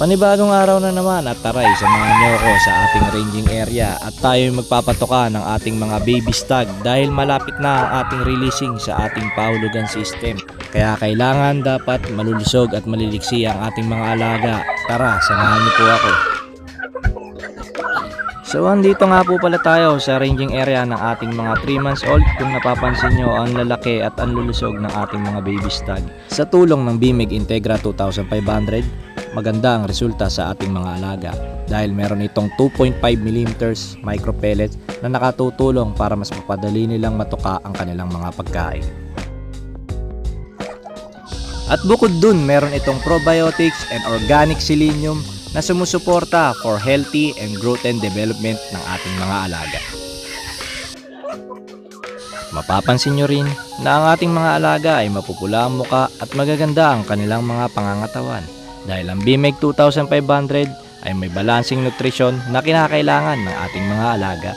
Panibagong araw na naman at taray, samahan niyo ako sa ating ranging area at tayo magpapatoka ng ating mga baby stag dahil malapit na ang ating releasing sa ating pahulugan system. Kaya kailangan dapat malulusog at maliliksi ang ating mga alaga. Tara, samahan niyo po ako. So andito nga po pala tayo sa ranging area ng ating mga 3 months old. Kung napapansin nyo, ang lalaki at ang lulusog ng ating mga baby stag. Sa tulong ng Bimig Integra 2500, maganda ang resulta sa ating mga alaga dahil meron itong 2.5mm micro pellets na nakatutulong para mas mapadali nilang matuka ang kanilang mga pagkain. At bukod dun, meron itong probiotics and organic selenium na sumusuporta for healthy and growth and development ng ating mga alaga. Mapapansin nyo rin na ang ating mga alaga ay mapupula ang muka at magaganda ang kanilang mga pangangatawan dahil ang Bimig 2500 ay may balancing nutrition na kinakailangan ng ating mga alaga.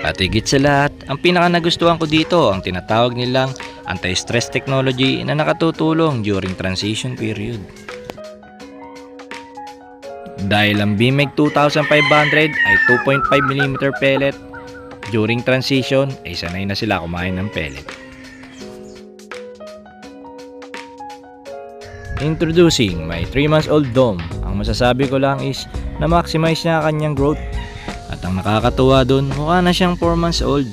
At higit sa lahat, ang pinaka nagustuhan ko dito ang tinatawag nilang anti-stress technology na nakatutulong during transition period. Dahil ang Bimig 2500 ay 2.5mm pellet, during transition ay sanay na sila kumain ng pellet. Introducing my 3 months old Dom. Ang masasabi ko lang is na maximize niya ang kanyang growth. At ang nakakatuwa dun, mukha na siyang 4 months old.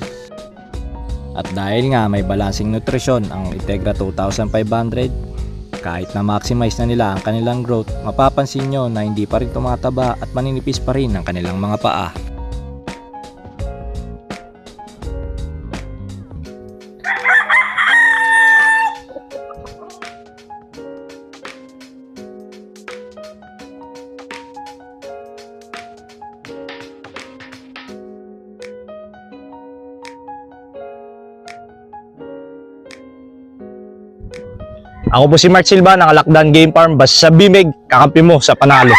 At dahil nga may balancing nutrition ang Integra 2500, kahit na maximize na nila ang kanilang growth, mapapansin nyo na hindi pa rin tumataba at maninipis pa rin ang kanilang mga paa. Ako po si Mark Silva ng Alakdan Game Farm. Basta sa Bimig, kakampi mo sa panalo.